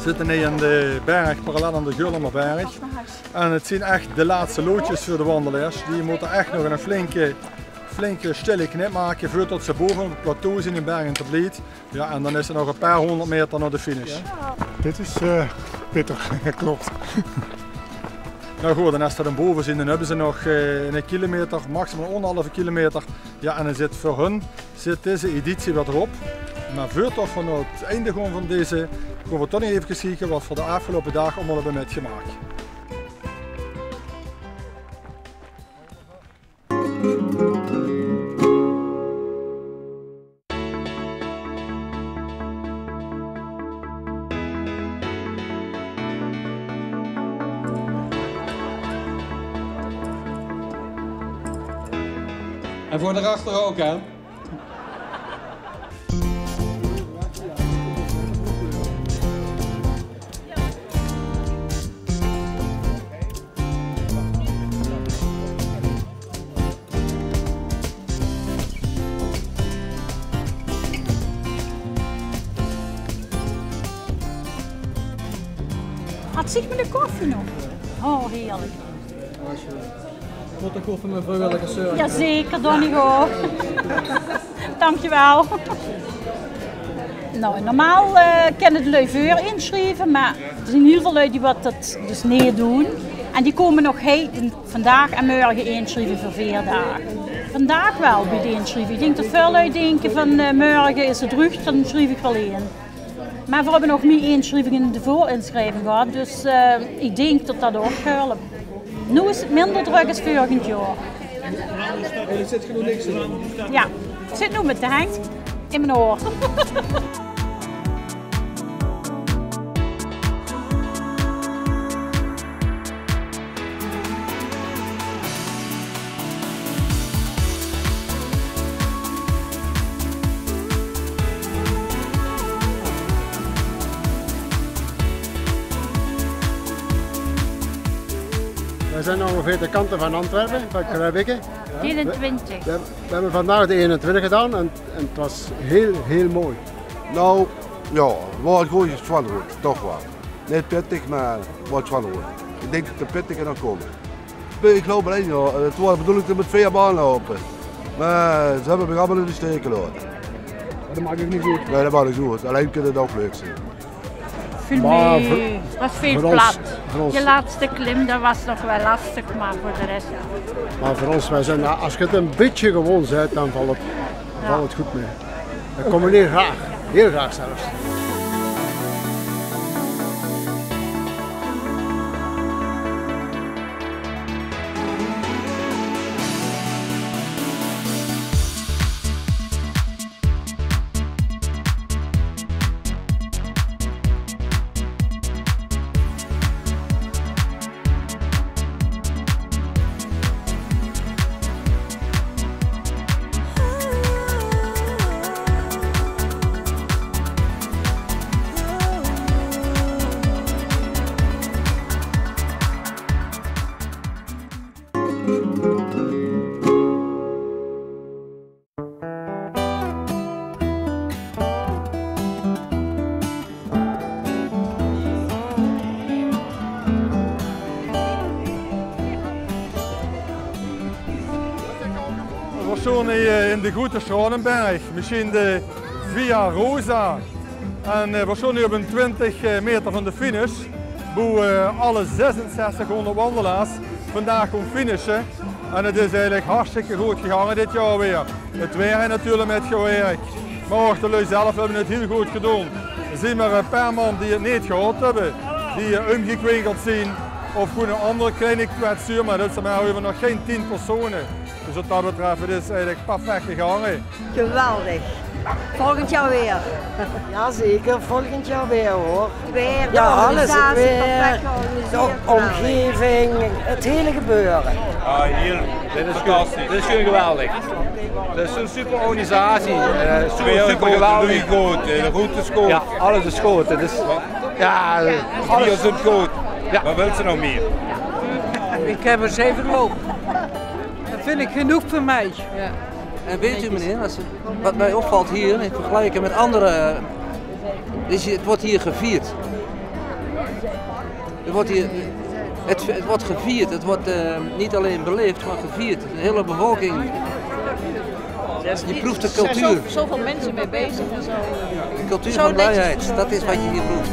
zitten nu in de berg, parallel aan de Gullemerberg. En het zijn echt de laatste loodjes voor de wandelaars. Die moeten echt nog een flinke stille knip maken voordat ze boven op het plateau zijn in Bergen te Vliet. Ja, en dan is er nog een paar 100 meter naar de finish. Ja. Dit is pittig, klopt. Nou goed, en als ze dan boven zijn, dan hebben ze nog een kilometer, maximaal 1,5 kilometer. Ja, en dan zit voor hun deze editie wat erop. Maar voordat we naar het einde gaan van deze, gaan we toch nog even kijken wat voor de afgelopen dagen allemaal hebben metgemaakt. En voor daarachter ook, hè? Had zich met de koffie nog? Oh, heerlijk. Tot een koffie met vrijwilligers. Jazeker, Donnigo. Dankjewel. Nou, normaal kunnen de lui voor inschrijven, maar er zijn heel veel lui die wat dat dus niet doen. En die komen nog vandaag en morgen inschrijven voor 4 dagen. Vandaag wel bij de inschrijven. Ik denk dat veel lui denken van morgen is het druk, dan schrijf ik wel in. Maar we hebben nog meer inschrijvingen in de voorinschrijving gehad, dus ik denk dat dat ook helpt. Nu is het minder druk als vorig jaar. En er zit genoeg niks in. Ja, ik zit nu met de hand in mijn oor. We zijn ongeveer de kanten van Antwerpen, van Kruijbeke. 21. We hebben vandaag de 21 gedaan en het was heel mooi. Nou, ja, wat goed is van goed, toch wel. Niet pittig, maar wat van goed. Ik denk dat de pittig kan komen. Ik loop alleen, ja. Het was de bedoeling dat met 4 banen lopen. Maar ze hebben me allemaal in de steek gelaten. Dat maakt ook niet goed. Nee, dat maakt niet goed. Alleen kan het ook leuk zijn. Viel Maar mee. Het was veel voor plat. ons- Je laatste klim dat was nog wel lastig, maar voor de rest. Maar voor ons, wij zijn, als je het een beetje gewoon bent, dan valt het goed mee. Dat komen we heel graag zelfs. We staan hier in de Grote Stralenberg, misschien de Via Rosa. En we staan nu op een 20 meter van de finish, waar alle 6600 wandelaars vandaag gaan finishen. En het is eigenlijk hartstikke goed gegaan dit jaar weer. Het weer heeft natuurlijk met gewerkt, maar ook de lui zelf hebben het heel goed gedaan. Er zijn maar een paar man die het niet gehad hebben, die omgekwinkeld zijn of gewoon een andere kleine kwetsuur, maar dat zijn maar nog geen 10 personen. Dus wat dat betreft, het is eigenlijk perfect gegaan. Geweldig. Volgend jaar weer. Ja zeker, volgend jaar weer hoor. Weer, Ja, alles, het organisatie, weer, perfect de georganiseerd. omgeving, het hele gebeuren. Ah, hier, dit is fantastisch. Dit is gewoon geweldig. Dit is een super organisatie. Super geweldig. Goed, de route is goed. Ja, alles is goed. Het is, ja, alles is goed. Ja. Wat wil ze nog meer? Ik heb er 7 gelopen. Dat vind ik genoeg voor mij. Ja. En weet u meneer, wat mij opvalt hier in vergelijking met andere, het wordt hier gevierd. Het wordt gevierd, het wordt niet alleen beleefd, maar gevierd. De hele bevolking. Je proeft de cultuur. Er zijn zoveel mensen mee bezig en zo. De cultuur van blijheid, dat is wat je hier proeft.